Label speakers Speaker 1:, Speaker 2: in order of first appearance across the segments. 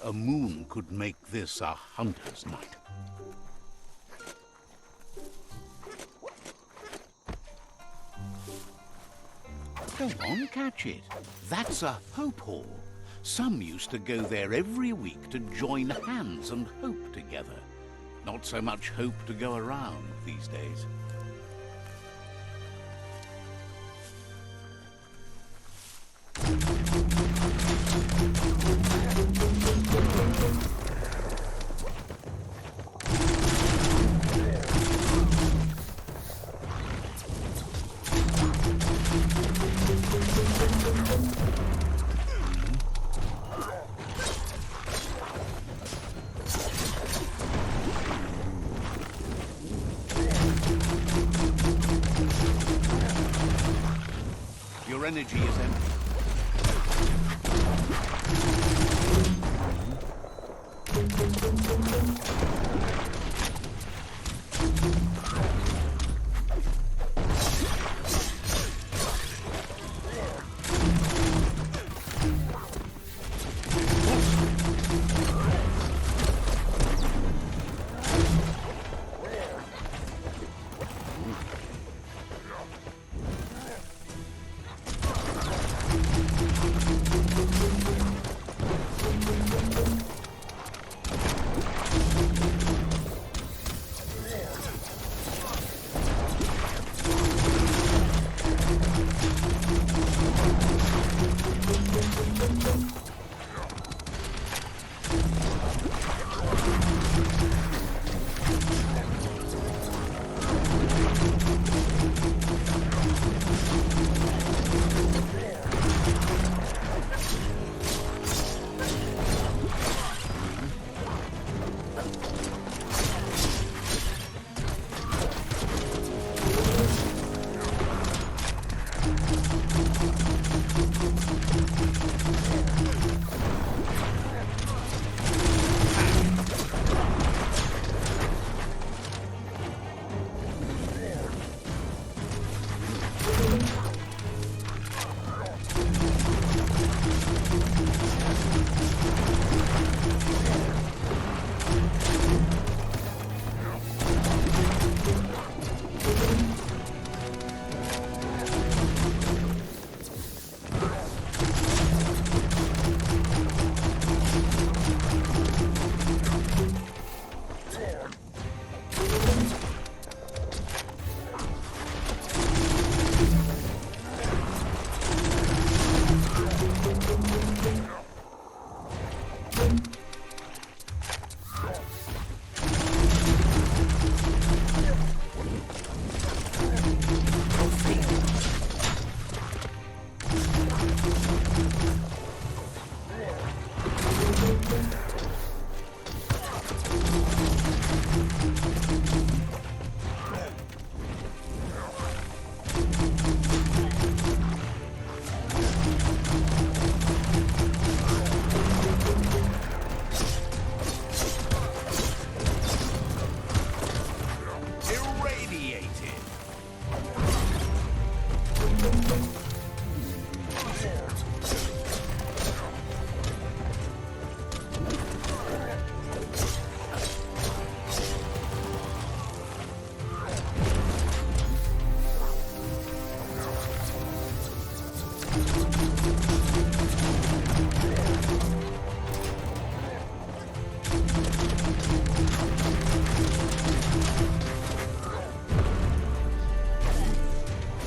Speaker 1: A moon could make this a hunter's night. Go on, catch it. That's a hope hall. Some used to go there every week to join hands and hope together. Not so much hope to go around these days. Your energy is empty.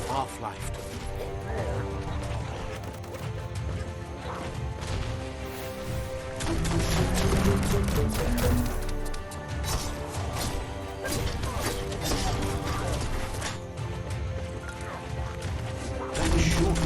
Speaker 1: Half-life. That's short.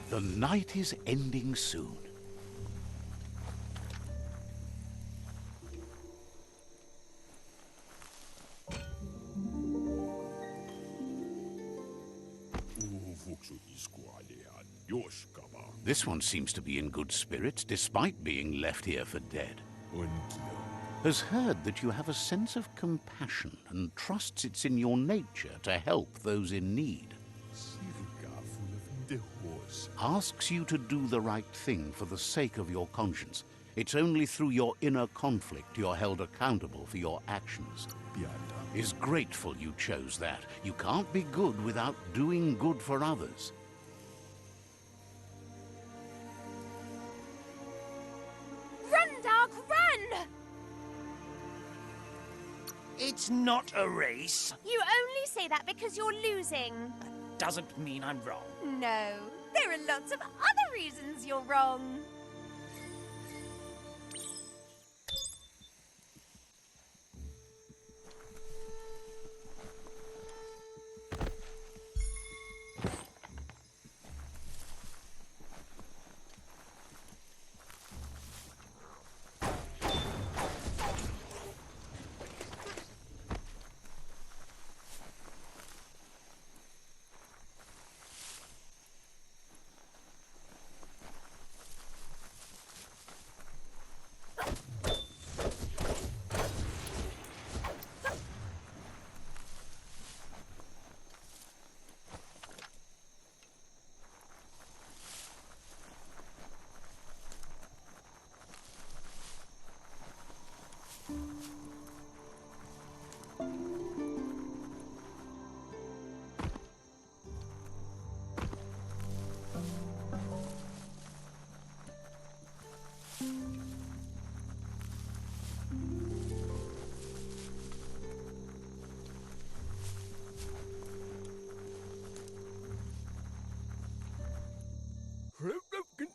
Speaker 1: The night is ending soon. This one seems to be in good spirits, despite being left here for dead. Has heard that you have a sense of compassion and trusts it's in your nature to help those in need. Asks you to do the right thing for the sake of your conscience. It's only through your inner conflict you're held accountable for your actions. Is grateful you chose that. You can't be good without doing good for others.
Speaker 2: Run, Dark, run!
Speaker 3: It's not a race.
Speaker 2: You only say that because you're losing.
Speaker 3: Doesn't mean I'm wrong.
Speaker 2: No, there are lots of other reasons you're wrong.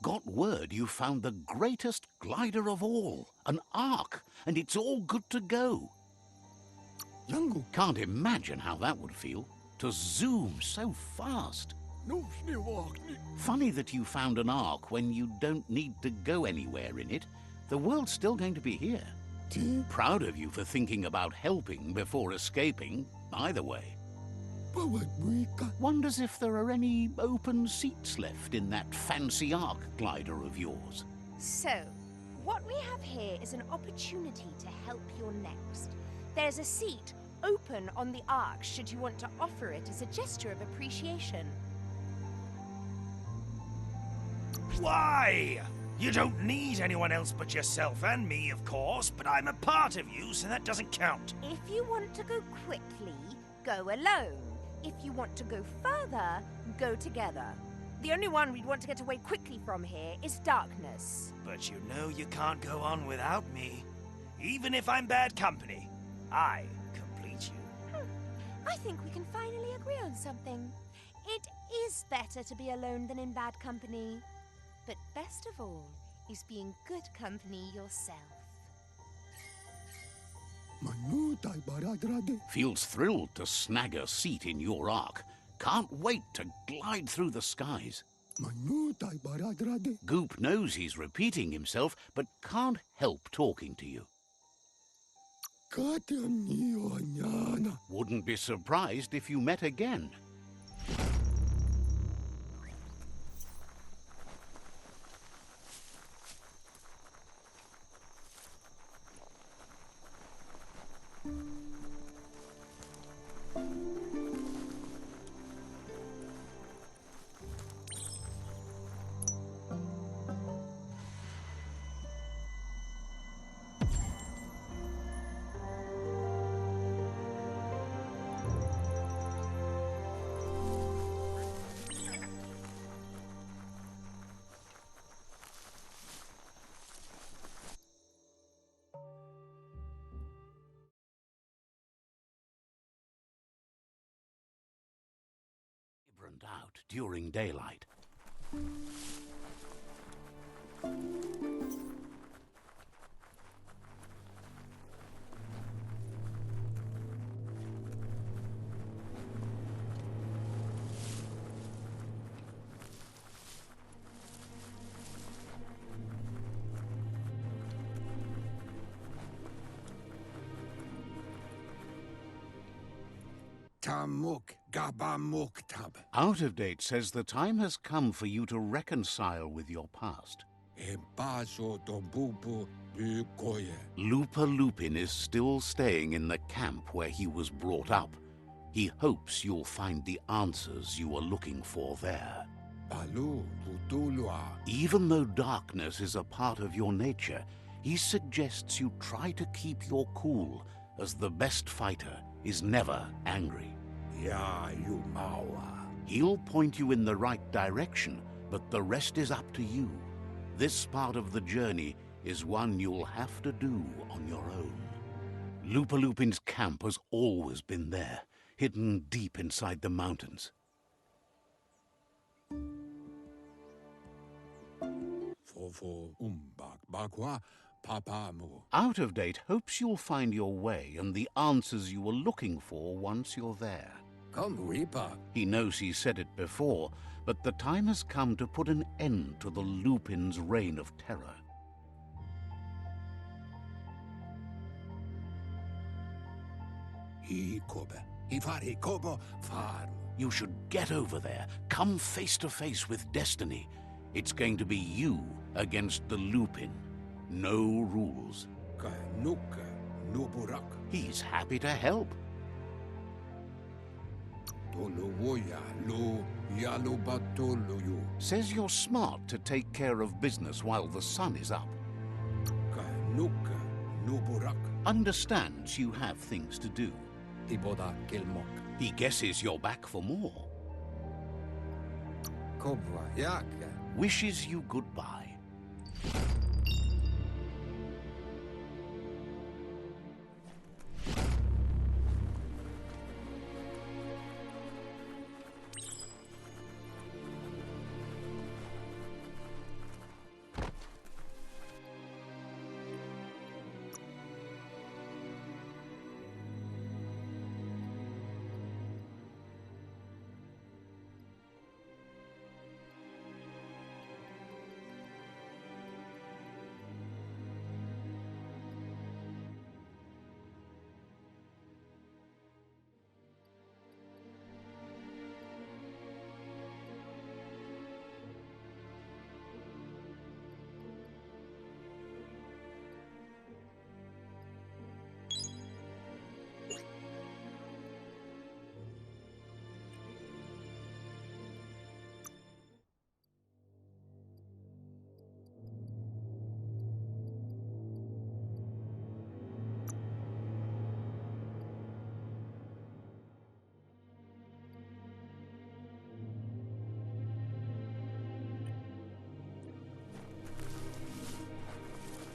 Speaker 1: Got word you found the greatest glider of all, an ark, and it's all good to go. Can't imagine how that would feel, to zoom so fast. Funny that you found an ark when you don't need to go anywhere in it. The world's still going to be here. Proud of you for thinking about helping before escaping, either way. Wonders if there are any open seats left in that fancy ark glider of yours.
Speaker 2: So, what we have here is an opportunity to help your next. There's a seat open on the ark should you want to offer it as a gesture of appreciation.
Speaker 3: Why? You don't need anyone else but yourself and me, of course, but I'm a part of you, so that doesn't count.
Speaker 2: If you want to go quickly, go alone. If you want to go further, go together. The only one we'd want to get away quickly from here is darkness.
Speaker 3: But you know you can't go on without me. Even if I'm bad company, I complete you.
Speaker 2: I think we can finally agree on something. It is better to be alone than in bad company. But best of all is being good company yourself.
Speaker 1: Feels thrilled to snag a seat in your ark. Can't wait to glide through the skies. Goop knows he's repeating himself, but can't help talking to you. Wouldn't be surprised if you met again. Out during daylight.
Speaker 4: Tamuk Gabamuktab.
Speaker 1: Out of Date says the time has come for you to reconcile with your past.
Speaker 4: Ebaso Dombubu Bukoye.
Speaker 1: Lupa Lupin is still staying in the camp where he was brought up. He hopes you'll find the answers you are looking for there.
Speaker 4: Balu Putulua.
Speaker 1: Even though darkness is a part of your nature, he suggests you try to keep your cool, as the best fighter is never angry.
Speaker 4: Ya Yumawa.
Speaker 1: He'll point you in the right direction, but the rest is up to you. This part of the journey is one you'll have to do on your own. Lupa Lupin's camp has always been there, hidden deep inside the mountains.
Speaker 4: Fofo Umbak Bakwa Papamu.
Speaker 1: Out of Date hopes you'll find your way and the answers you were looking for once you're there.
Speaker 4: Come Reaper.
Speaker 1: He knows he said it before, but the time has come to put an end to the Lupin's reign of terror.
Speaker 4: He Kobe. Ifari Kobo Faru.
Speaker 1: You should get over there, come face to face with destiny. It's going to be you against the Lupin. No rules.
Speaker 4: Kanuka Nuburak.
Speaker 1: He's happy to help.
Speaker 4: Tolowoya Lo Yalubatoloyu.
Speaker 1: Says you're smart to take care of business while the sun is up.
Speaker 4: Kanuka Nuburak.
Speaker 1: Understands you have things to do.
Speaker 4: Iboda Kilmok.
Speaker 1: He guesses you're back for more.
Speaker 4: Kobwa Yaka.
Speaker 1: Wishes you goodbye.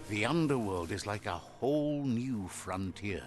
Speaker 1: The underworld is like a whole new frontier.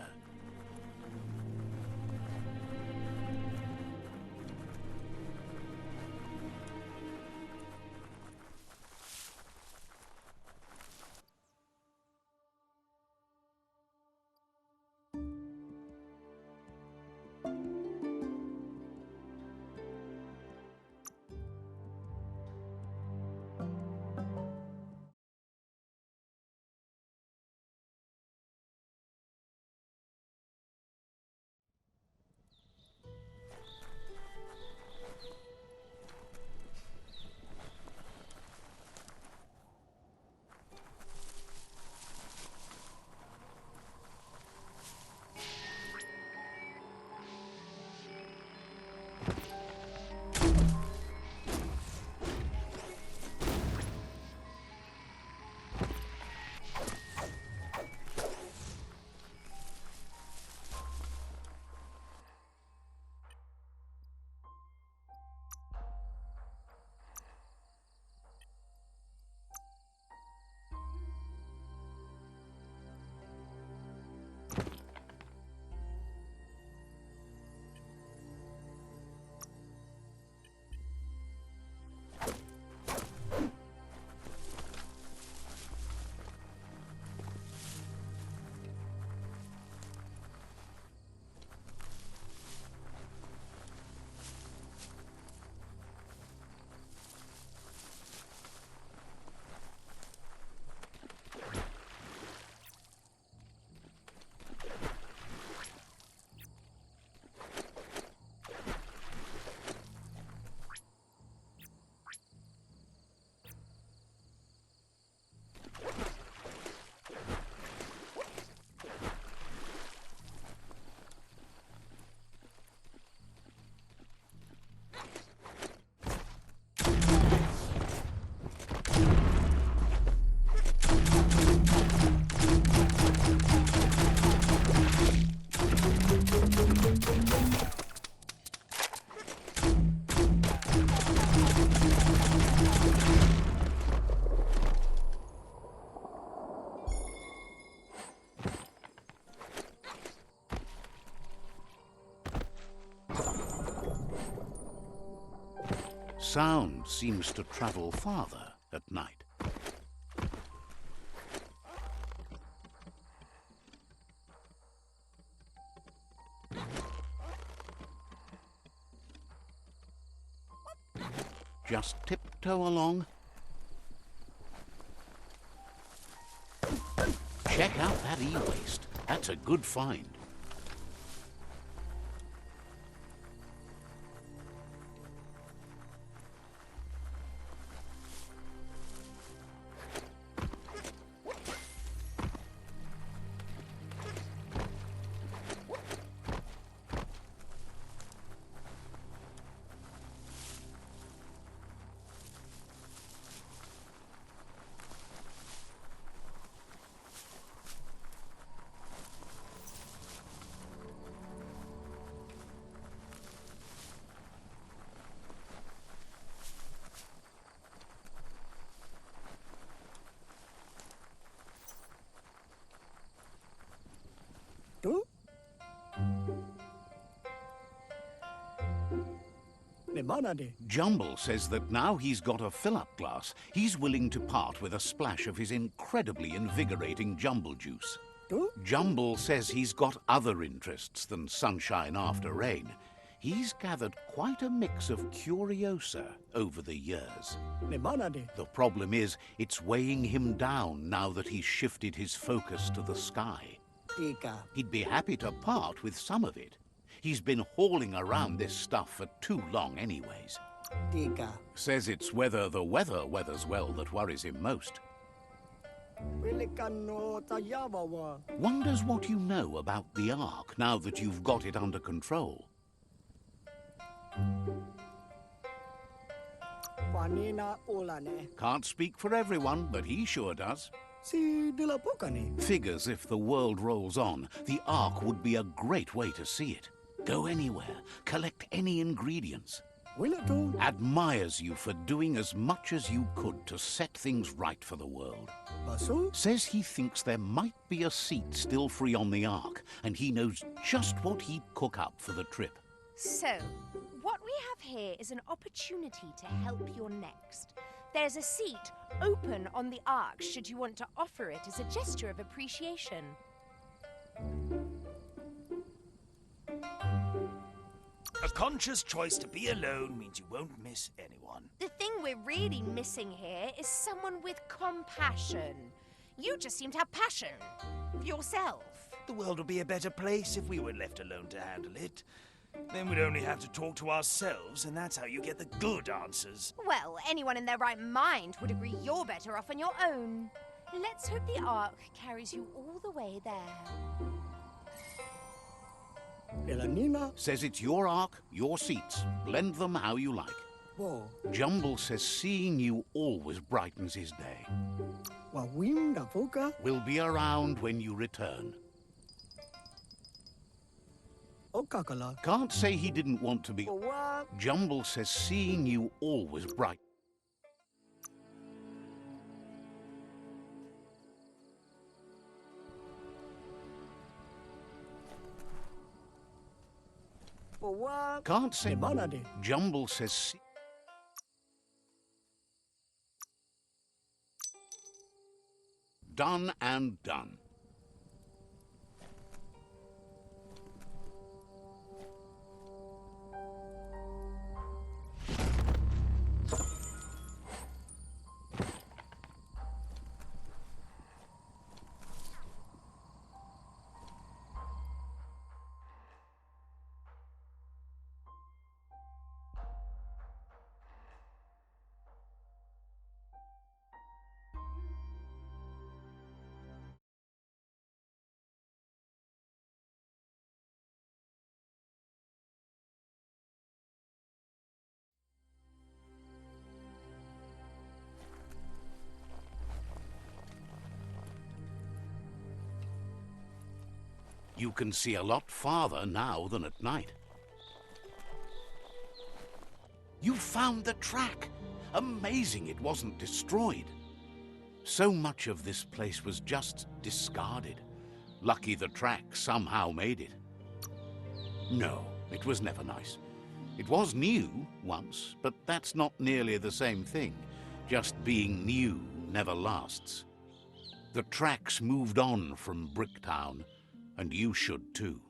Speaker 1: sound seems to travel farther at night. Just tiptoe along. Check out that e-waste. That's a good find.
Speaker 5: Tu? Ne mana de?
Speaker 1: Jumble says that now he's got a fill-up glass, he's willing to part with a splash of his incredibly invigorating jumble juice.
Speaker 5: Tu?
Speaker 1: Jumble says he's got other interests than sunshine after rain. He's gathered quite a mix of curiosa over the years.
Speaker 5: Ne mana de?
Speaker 1: The problem is, it's weighing him down now that he's shifted his focus to the sky.
Speaker 5: Tika.
Speaker 1: He'd be happy to part with some of it. He's been hauling around this stuff for too long anyways.
Speaker 5: Tika.
Speaker 1: Says it's whether the weather weathers well that worries him most.
Speaker 5: Pelikano tayabawa.
Speaker 1: Wonders what you know about the Ark now that you've got it under control.
Speaker 5: Panina olane.
Speaker 1: Can't speak for everyone, but he sure does.
Speaker 5: Si dilapokane.
Speaker 1: Figures if the world rolls on, the Ark would be a great way to see it. Go anywhere, collect any ingredients.
Speaker 5: Wila tu?
Speaker 1: Admires you for doing as much as you could to set things right for the world.
Speaker 5: Basu?
Speaker 1: Says he thinks there might be a seat still free on the Ark, and he knows just what he'd cook up for the trip.
Speaker 2: So, what we have here is an opportunity to help your next. There's a seat open on the Ark should you want to offer it as a gesture of appreciation.
Speaker 3: A conscious choice to be alone means you won't miss anyone.
Speaker 2: The thing we're really missing here is someone with compassion. You just seem to have passion for yourself.
Speaker 3: The world would be a better place if we were left alone to handle it. Then we'd only have to talk to ourselves, and that's how you get the good answers.
Speaker 2: Well, anyone in their right mind would agree you're better off on your own. Let's hope the Ark carries you all the way there.
Speaker 5: Pelanina?
Speaker 1: Says it's your Ark, your seats. Blend them how you like.
Speaker 5: Bo.
Speaker 1: Jumble says seeing you always brightens his day.
Speaker 5: Wawinda foka?
Speaker 1: We'll be around when you return.
Speaker 5: Okakala.
Speaker 1: Can't say he didn't want to be.
Speaker 5: Owa.
Speaker 1: Jumble says seeing you always bright.
Speaker 5: Owa.
Speaker 1: Can't say.
Speaker 5: Ne mana de?
Speaker 1: Jumble says. Done and done. You can see a lot farther now than at night. You found the track! Amazing it wasn't destroyed. So much of this place was just discarded. Lucky the track somehow made it. No, it was never nice. It was new once, but that's not nearly the same thing. Just being new never lasts. The tracks moved on from Bricktown, and you should too.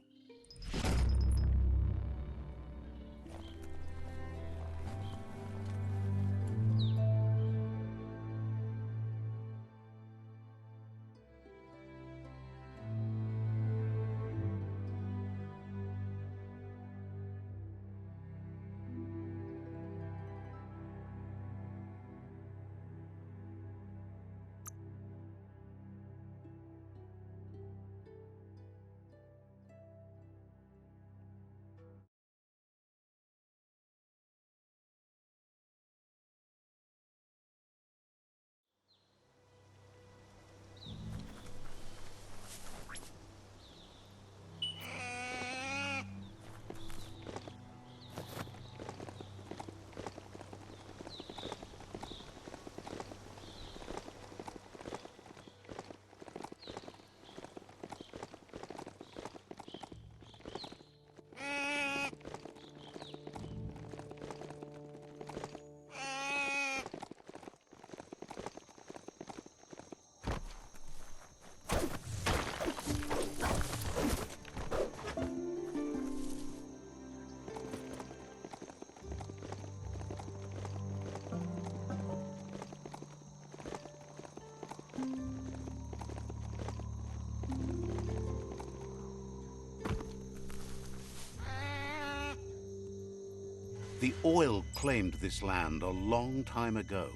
Speaker 1: The oil claimed this land a long time ago.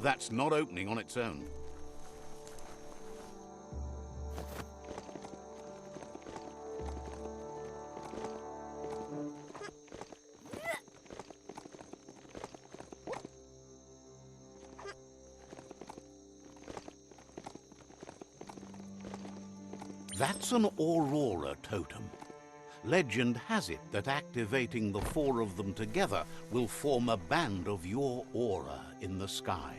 Speaker 1: That's not opening on its own. That's an Aurora totem. Legend has it that activating the four of them together will form a band of your aura in the sky.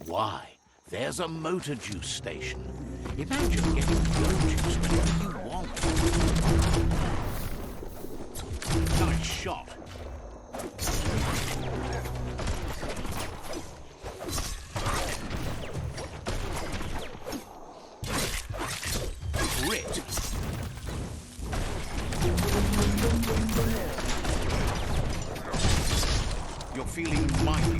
Speaker 1: Why, there's a motor juice station. Imagine getting your juice whenever you want. Nice shot. Grit. You're feeling mighty.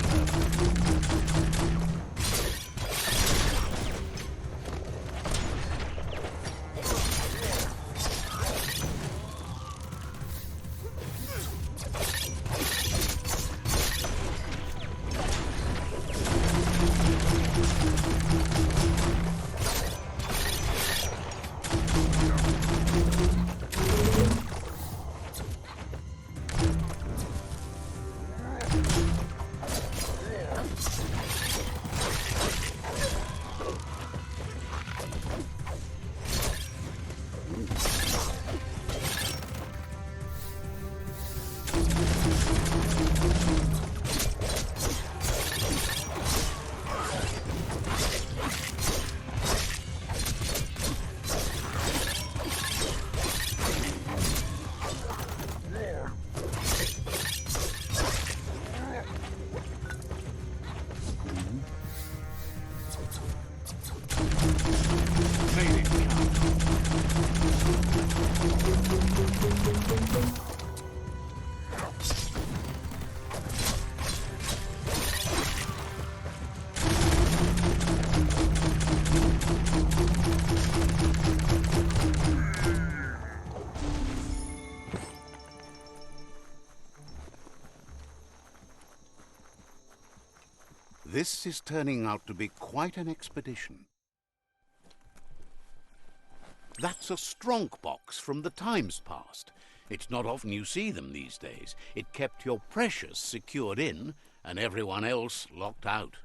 Speaker 1: This is turning out to be quite an expedition. That's a strong box from the times past. It's not often you see them these days. It kept your precious secured in and everyone else locked out.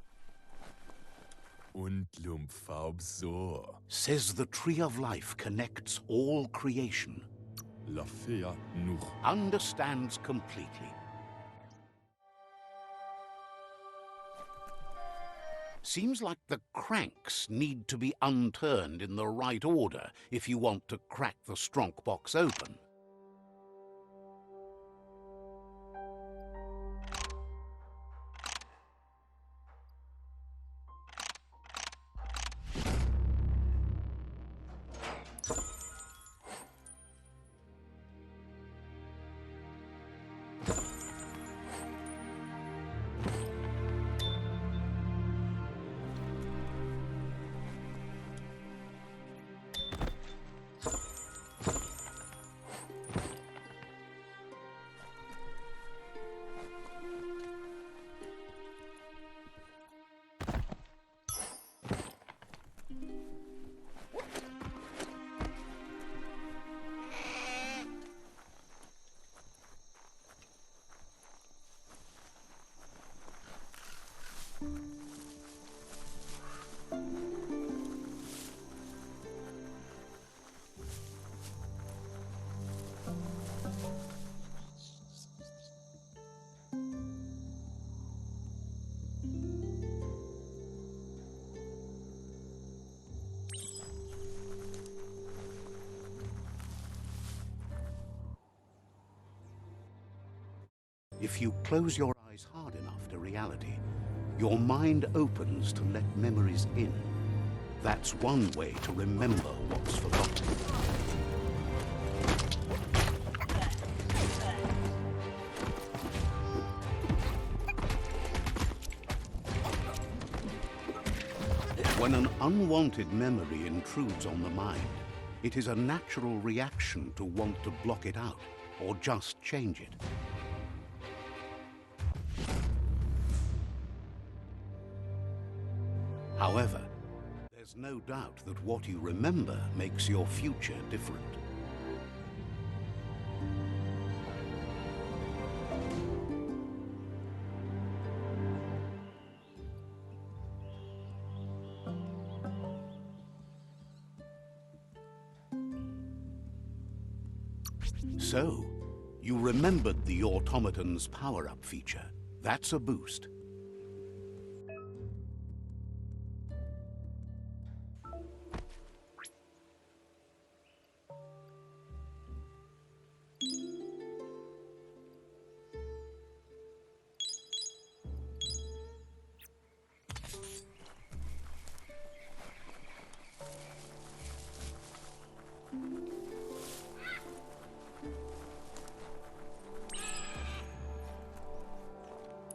Speaker 1: Says the Tree of Life connects all creation. Understands completely. Seems like the cranks need to be unturned in the right order if you want to crack the strong box open. If you close your eyes hard enough to reality, your mind opens to let memories in. That's one way to remember what's forgotten. When an unwanted memory intrudes on the mind, it is a natural reaction to want to block it out or just change it. However, there's no doubt that what you remember makes your future different. So, you remembered the automaton's power-up feature. That's a boost.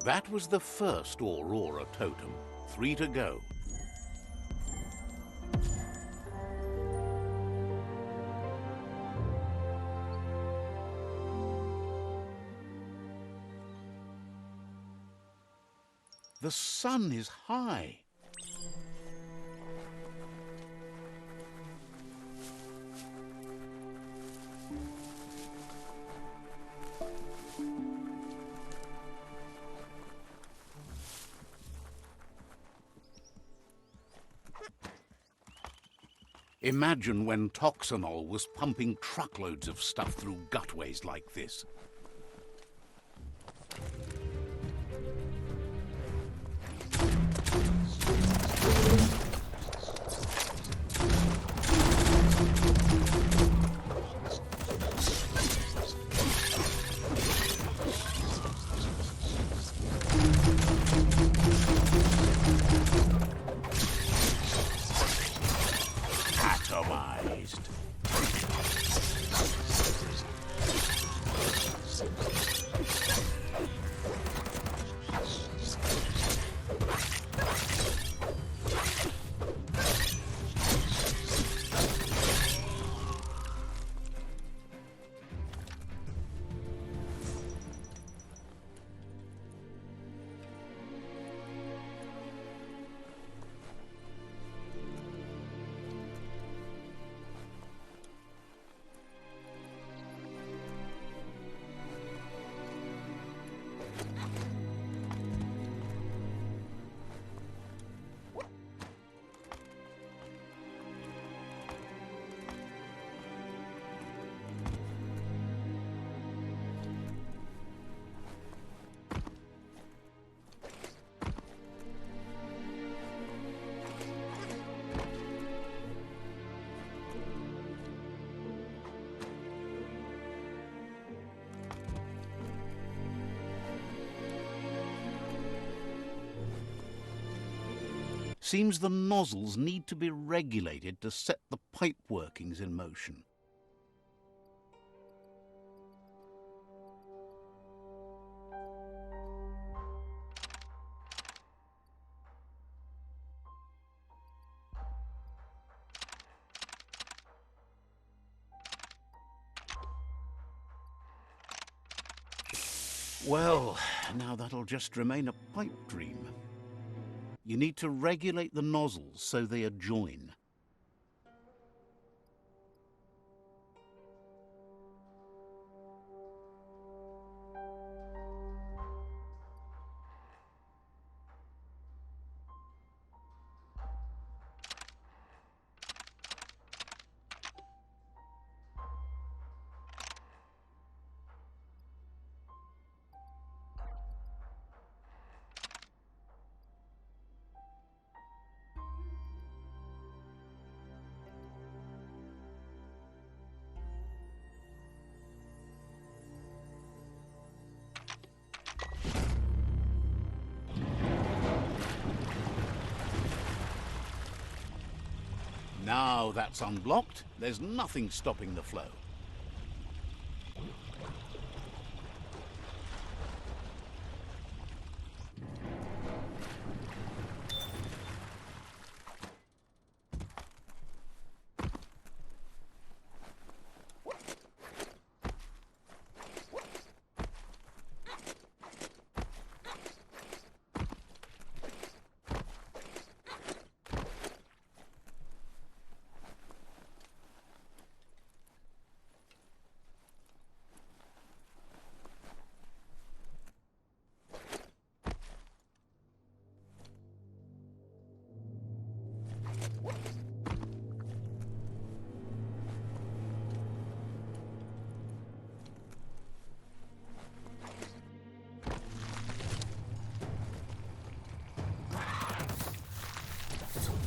Speaker 1: That was the first Aurora totem. 3 to go. The sun is high. Imagine when Toxanol was pumping truckloads of stuff through gutways like this. Atomized. seems the nozzles need to be regulated to set the pipe workings in motion. Well, now that'll just remain a pipe dream. You need to regulate the nozzles so they adjoin. Now that's unblocked, there's nothing stopping the flow.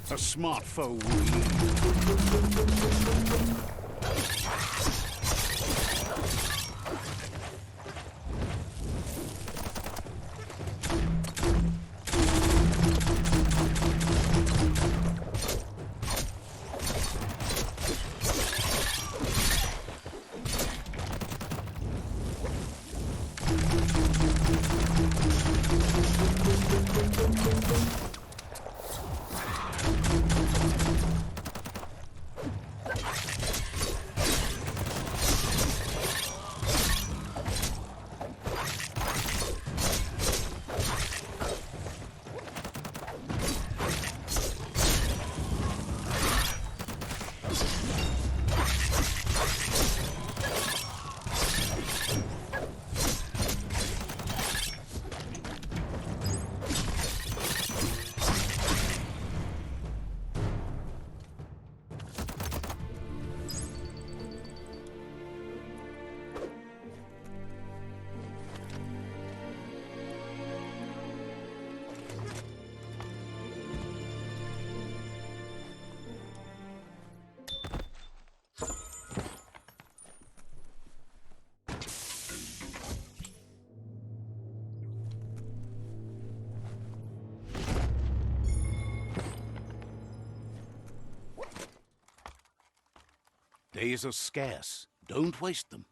Speaker 1: A smart foe will Days are scarce. Don't waste them.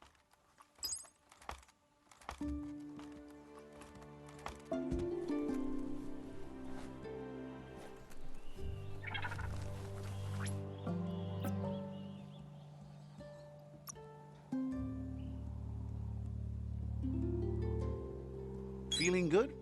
Speaker 1: Feeling good?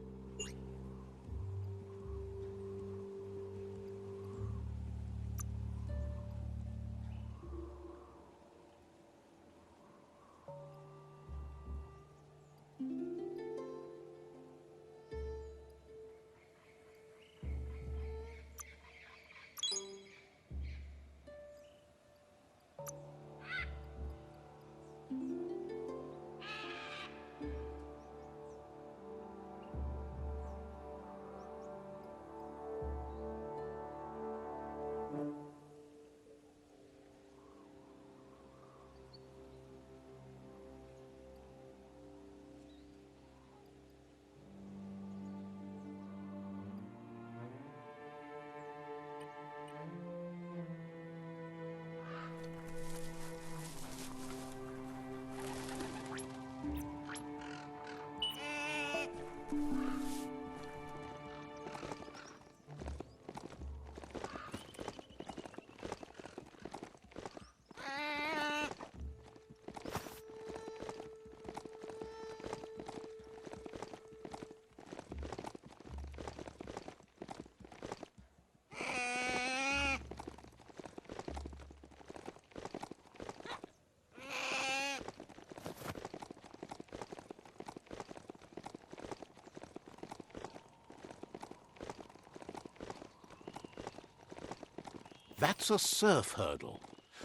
Speaker 1: That's a surf hurdle.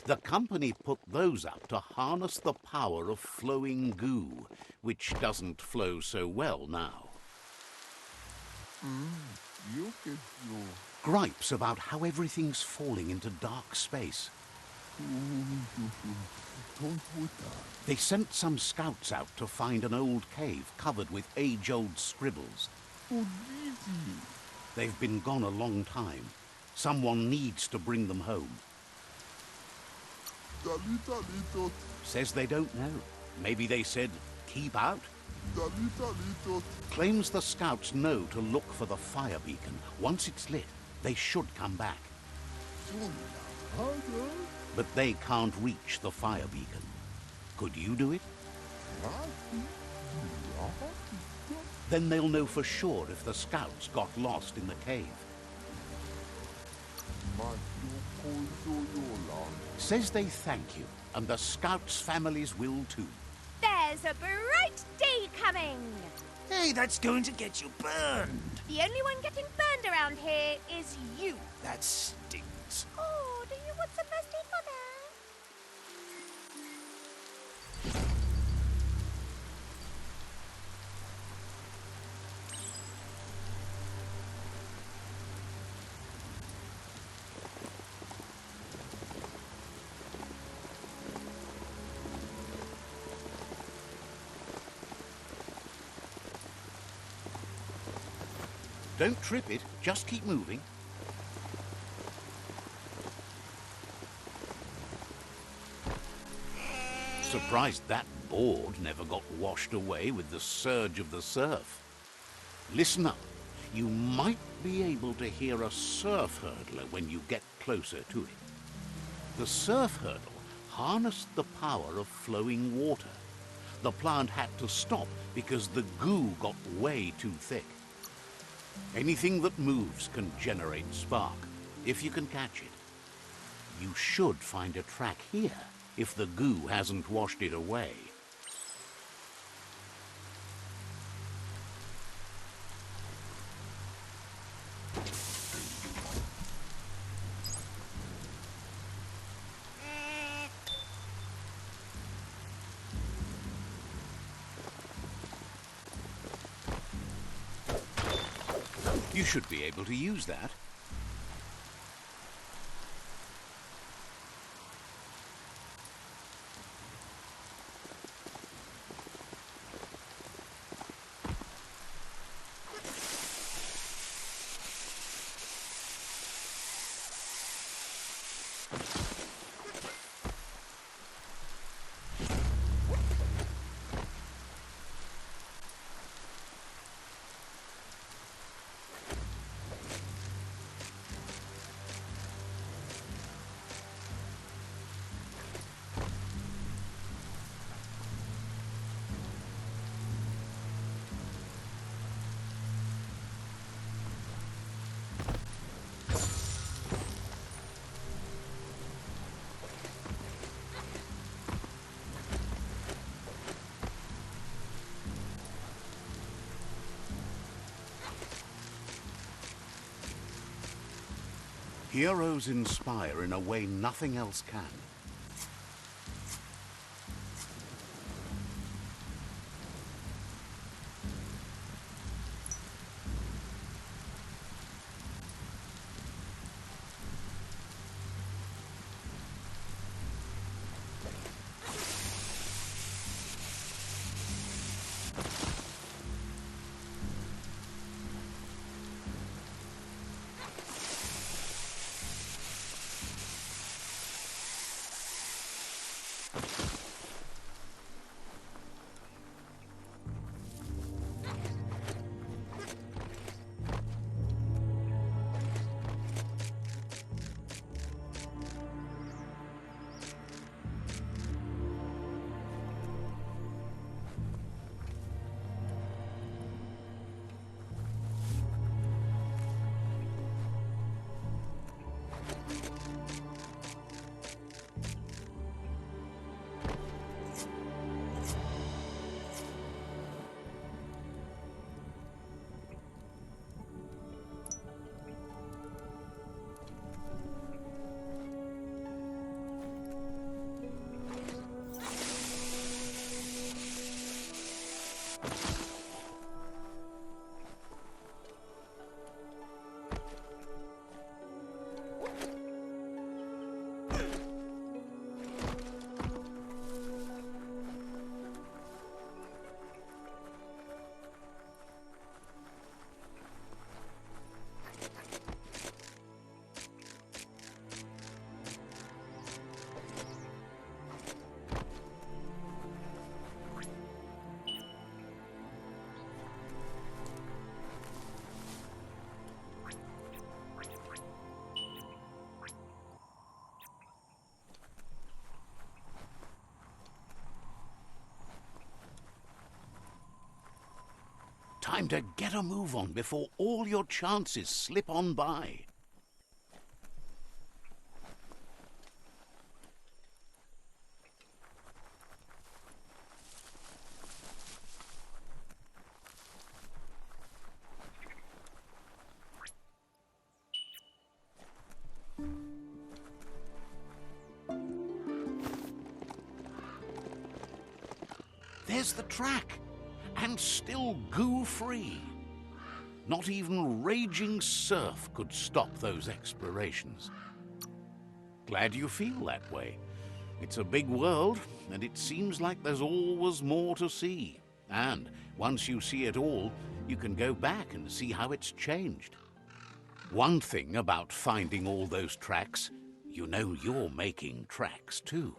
Speaker 1: The company put those up to harness the power of flowing goo, which doesn't flow so well now. Gripes about how everything's falling into dark space. They sent some scouts out to find an old cave covered with age-old scribbles. They've been gone a long time. Someone needs to bring them home. Says they don't know. Maybe they said, keep out? Claims the scouts know to look for the fire beacon. Once it's lit, they should come back. But they can't reach the fire beacon. Could you do it? Then they'll know for sure if the scouts got lost in the cave. Says they thank you, and the scouts' families will too.
Speaker 2: There's a bright day coming!
Speaker 3: Hey, that's going to get you burned.
Speaker 2: The only one getting burned around here is you.
Speaker 3: That stings.
Speaker 2: Oh, do you want some roasted fodder?
Speaker 1: Don't trip it, just keep moving. Surprised that board never got washed away with the surge of the surf. Listen up. You might be able to hear a surf hurdler when you get closer to it. The surf hurdle harnessed the power of flowing water. The plant had to stop because the goo got way too thick. Anything that moves can generate spark, if you can catch it. You should find a track here, if the goo hasn't washed it away. You should be able to use that. Heroes inspire in a way nothing else can. Time to get a move on before all your chances slip on by. There's the track, and still goo-free. Not even raging surf could stop those explorations. Glad you feel that way. It's a big world, and it seems like there's always more to see. And once you see it all, you can go back and see how it's changed. One thing about finding all those tracks, you know you're making tracks too.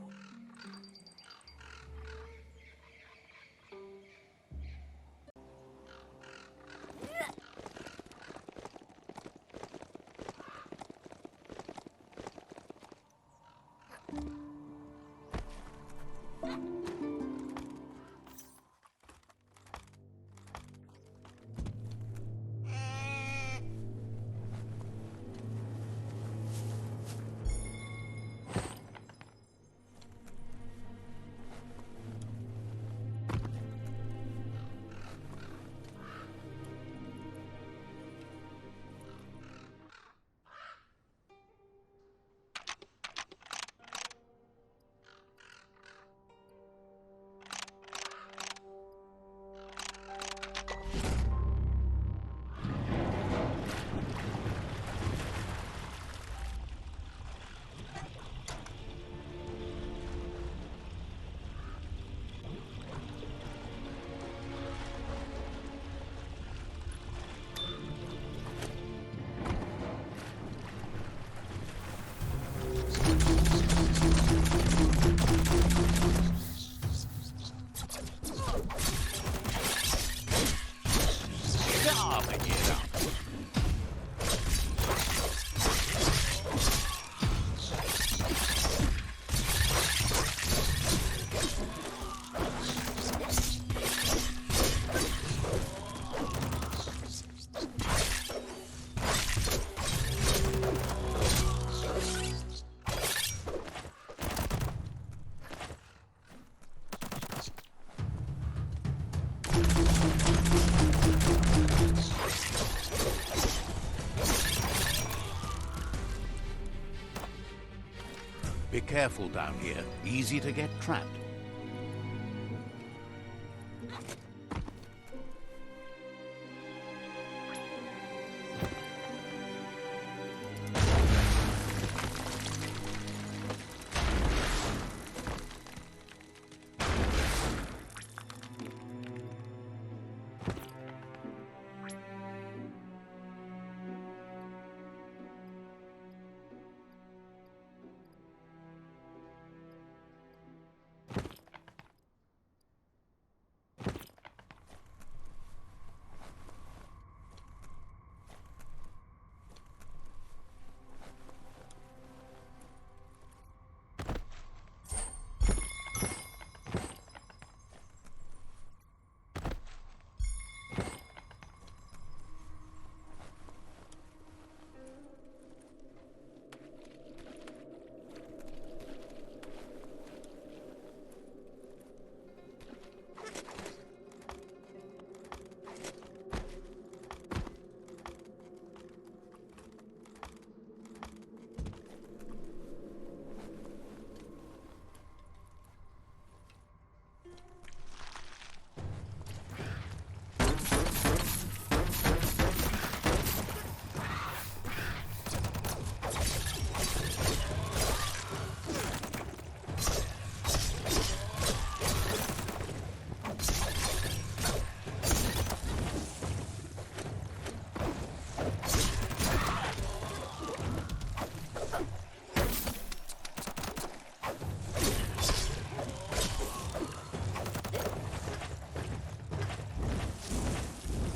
Speaker 1: Be careful down here. Easy to get trapped.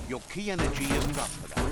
Speaker 1: Your key energy isn't up for that.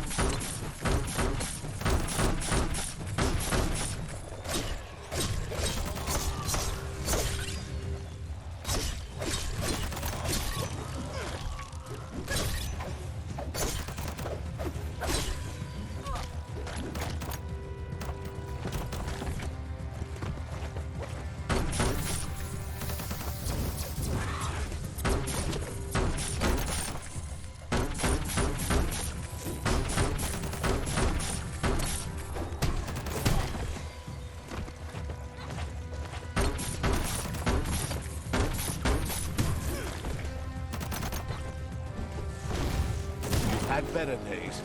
Speaker 1: had better days.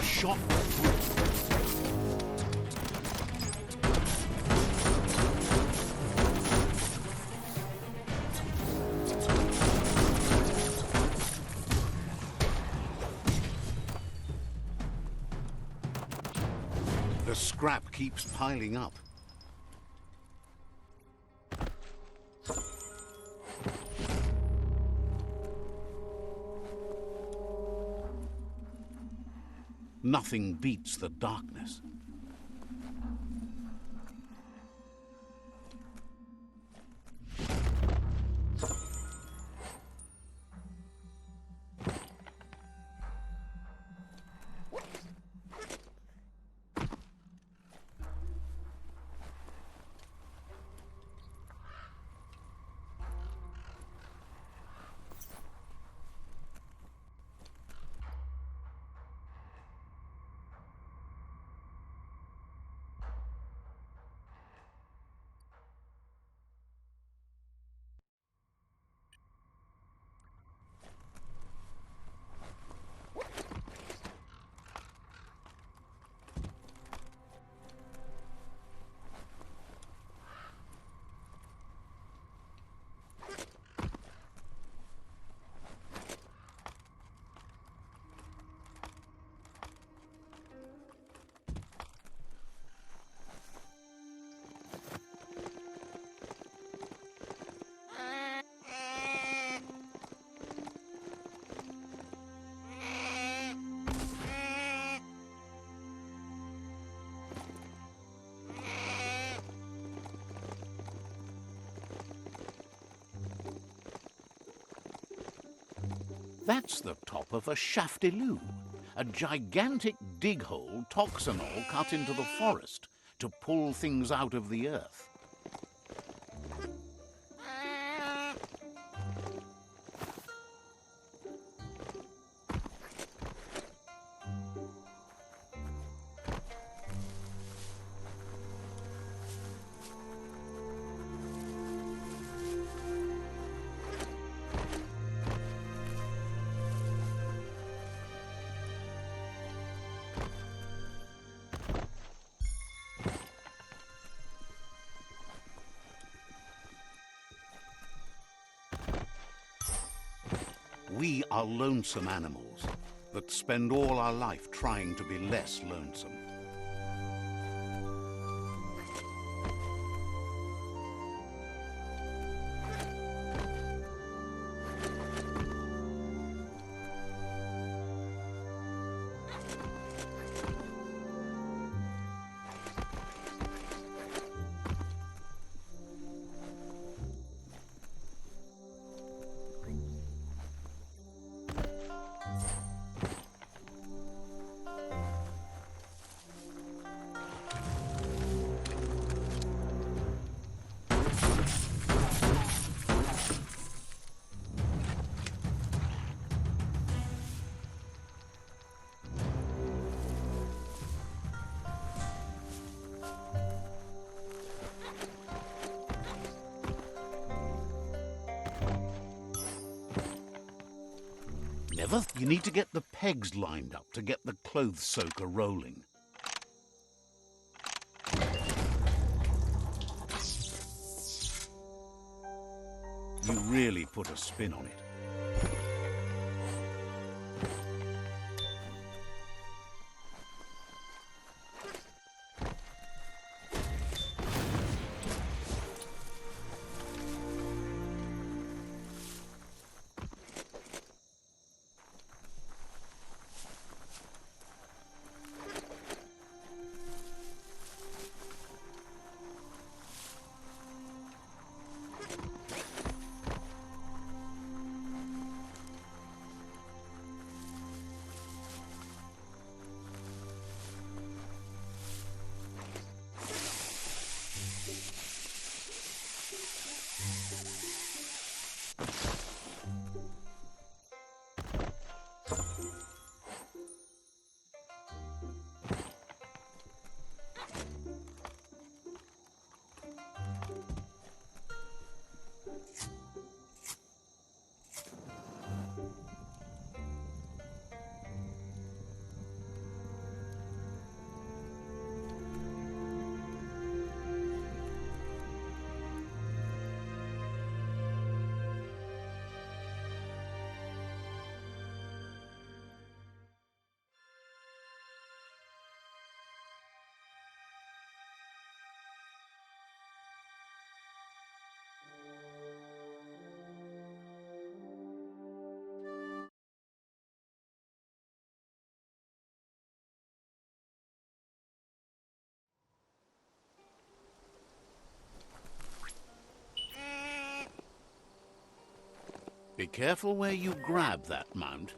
Speaker 1: Shot through. The scrap keeps piling up. Nothing beats the darkness. That's the top of a shaftiloo, a gigantic dig hole toxanol cut into the forest to pull things out of the earth. We are lonesome animals that spend all our life trying to be less lonesome. You need to get the pegs lined up to get the clothes soaker rolling. You really put a spin on it. careful where you grab that mount.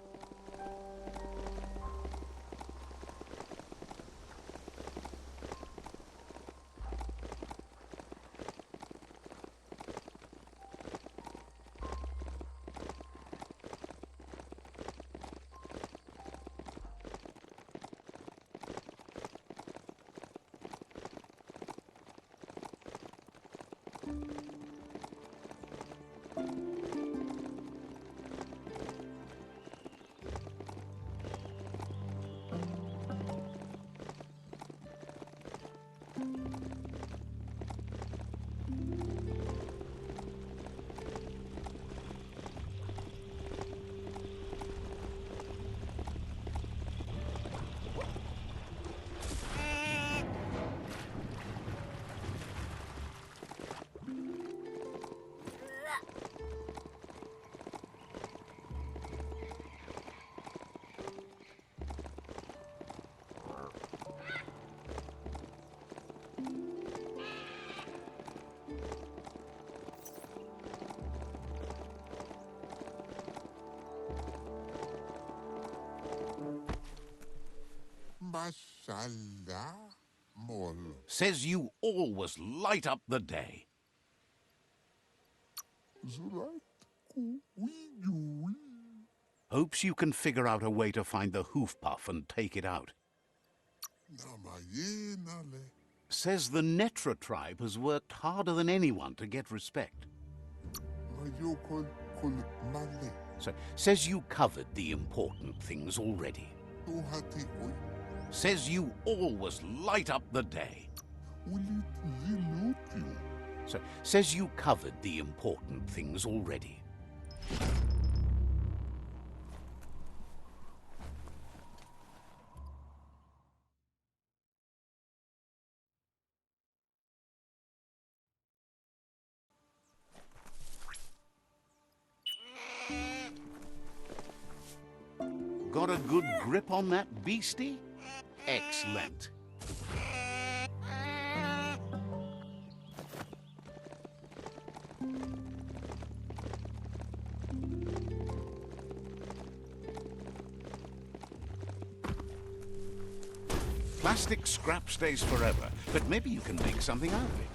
Speaker 4: Mashallah, mol.
Speaker 1: Says you always light up the day.
Speaker 4: Zulat kuwiyu.
Speaker 1: Hopes you can figure out a way to find the hoof puff and take it out.
Speaker 4: Namayenale.
Speaker 1: Says the Netra tribe has worked harder than anyone to get respect.
Speaker 4: Mayokol kol male.
Speaker 1: So, says you covered the important things already.
Speaker 4: Tuhati oi.
Speaker 1: Says you always light up the day.
Speaker 4: Ulit zilutu.
Speaker 1: So, says you covered the important things already. Got a good grip on that beastie? Excellent. Plastic scrap stays forever, but maybe you can make something out of it.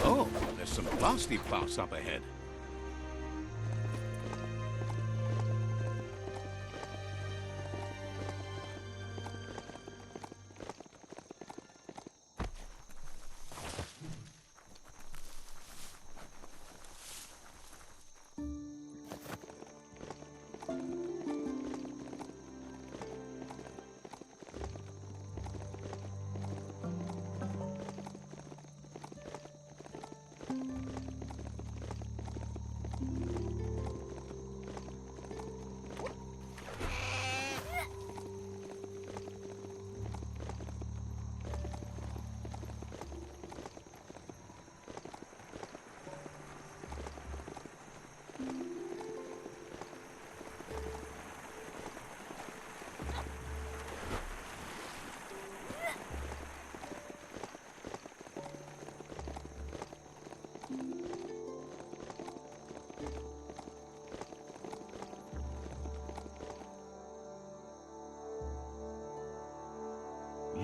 Speaker 1: Oh, there's some plastic parts up ahead.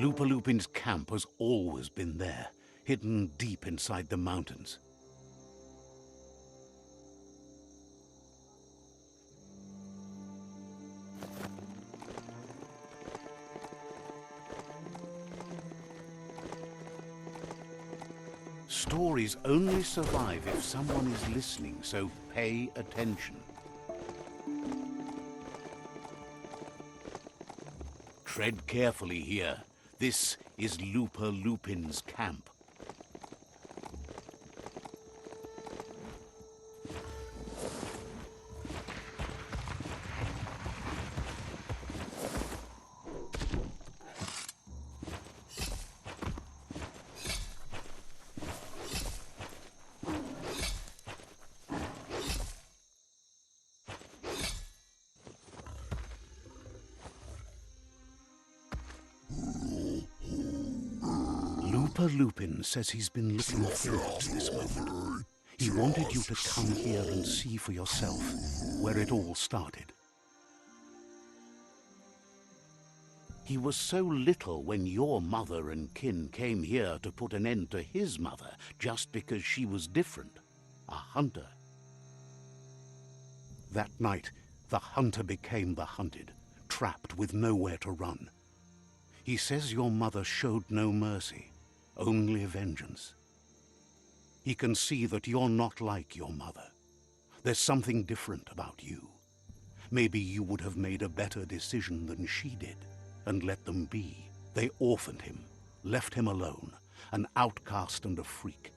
Speaker 1: Lupin's camp has always been there, hidden deep inside the mountains. Stories only survive if someone is listening, so pay attention. Tread carefully here. This is Lupin's camp. Lupin says he's been looking forward to this moment. He wanted you to come here and see for yourself where it all started. He was so little when your mother and kin came here to put an end to his mother just because she was different, a hunter. That night, the hunter became the hunted, trapped with nowhere to run. He says your mother showed no mercy, only vengeance. He can see that you're not like your mother. There's something different about you. Maybe you would have made a better decision than she did, and let them be. They orphaned him, left him alone, an outcast and a freak.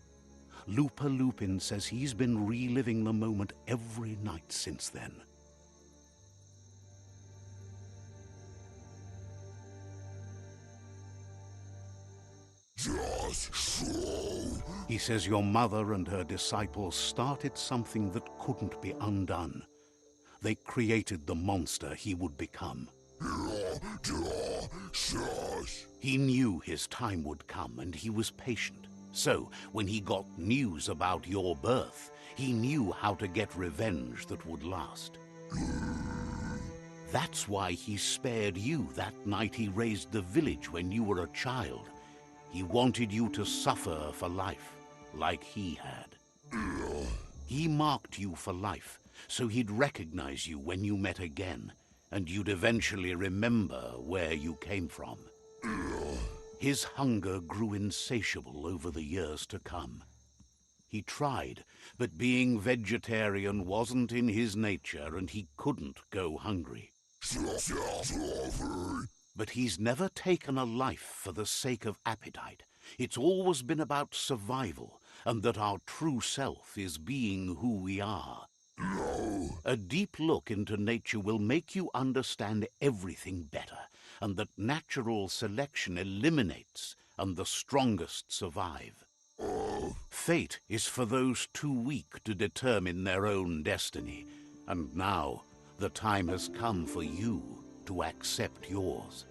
Speaker 1: Lupin says he's been reliving the moment every night since then. He says your mother and her disciples started something that couldn't be undone. They created the monster he would become. He knew his time would come, and he was patient. So, when he got news about your birth, he knew how to get revenge that would last. That's why he spared you that night he raised the village when you were a child. He wanted you to suffer for life, like he had. He marked you for life, so he'd recognize you when you met again, and you'd eventually remember where you came from. His hunger grew insatiable over the years to come. He tried, but being vegetarian wasn't in his nature, and he couldn't go hungry. But he's never taken a life for the sake of appetite. It's always been about survival, and that our true self is being who we are. A deep look into nature will make you understand everything better, and that natural selection eliminates, and the strongest survive. Fate is for those too weak to determine their own destiny, and now the time has come for you to accept yours.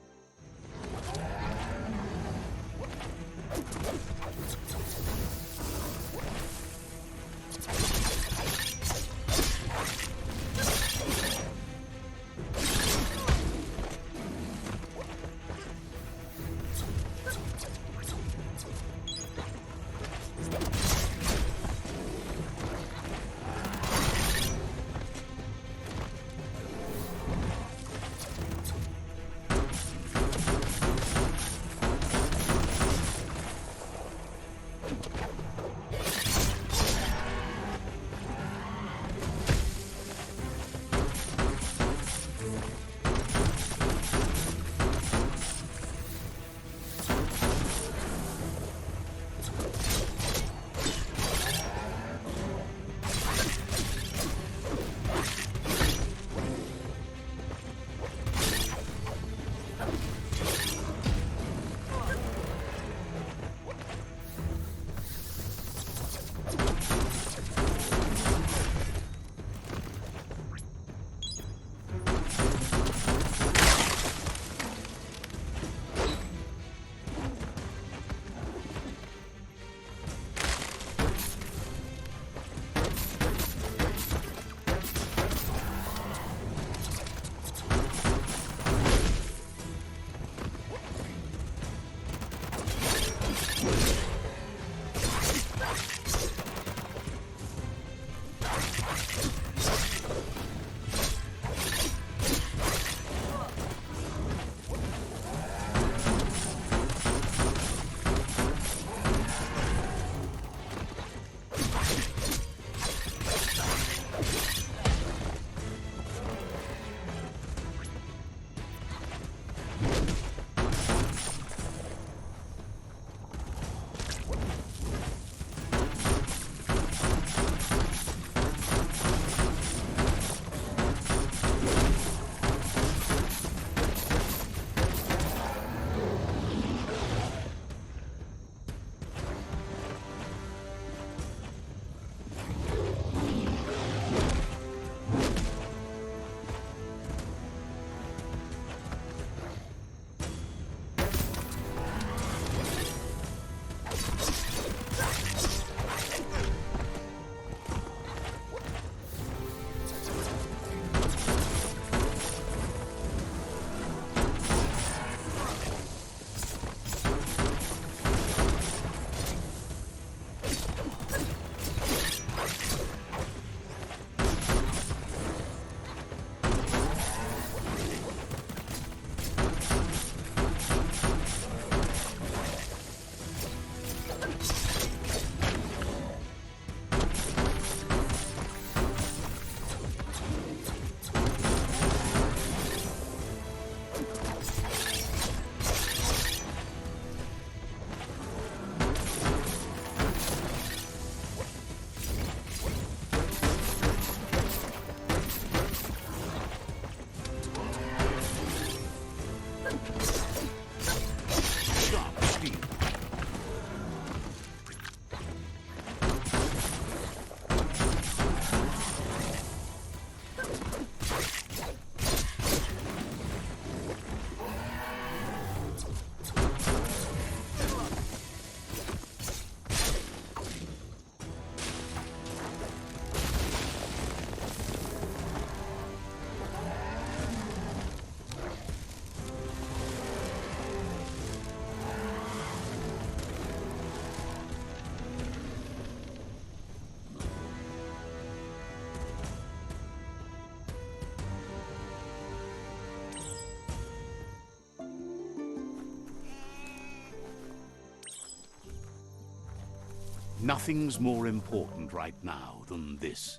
Speaker 1: Nothing's more important right now than this.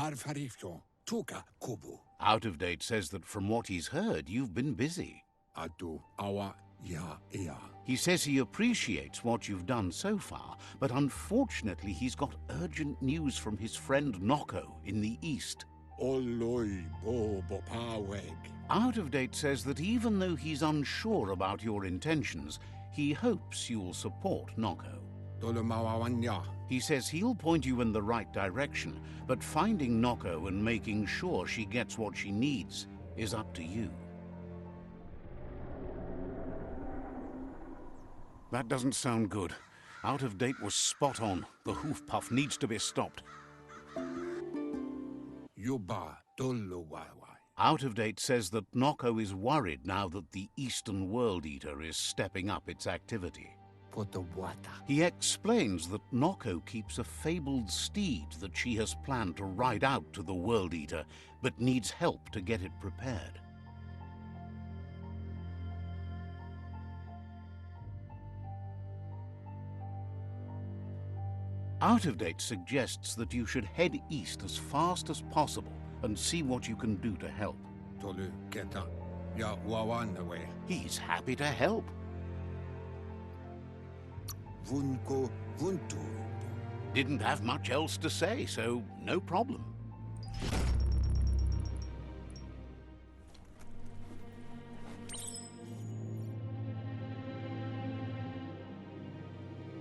Speaker 6: Farfarifyo, tuka kubu.
Speaker 1: Out of Date says that from what he's heard, you've been busy.
Speaker 6: Atu awa ya ea.
Speaker 1: He says he appreciates what you've done so far, but unfortunately he's got urgent news from his friend Noko in the east.
Speaker 6: Oloi bo bopaweg.
Speaker 1: Out of Date says that even though he's unsure about your intentions, he hopes you'll support Noko.
Speaker 6: Dolomawawanya.
Speaker 1: He says he'll point you in the right direction, but finding Noko and making sure she gets what she needs is up to you. That doesn't sound good. Out of Date was spot on. The hoof puff needs to be stopped.
Speaker 6: Yuba dolowawai.
Speaker 1: Out of Date says that Noko is worried now that the Eastern World Eater is stepping up its activity.
Speaker 6: Potawata.
Speaker 1: He explains that Noko keeps a fabled steed that she has planned to ride out to the World Eater, but needs help to get it prepared. Out of Date suggests that you should head east as fast as possible and see what you can do to help.
Speaker 6: Tolu keta. Ya wawanawe.
Speaker 1: He's happy to help.
Speaker 6: Vunko vuntu.
Speaker 1: Didn't have much else to say, so no problem.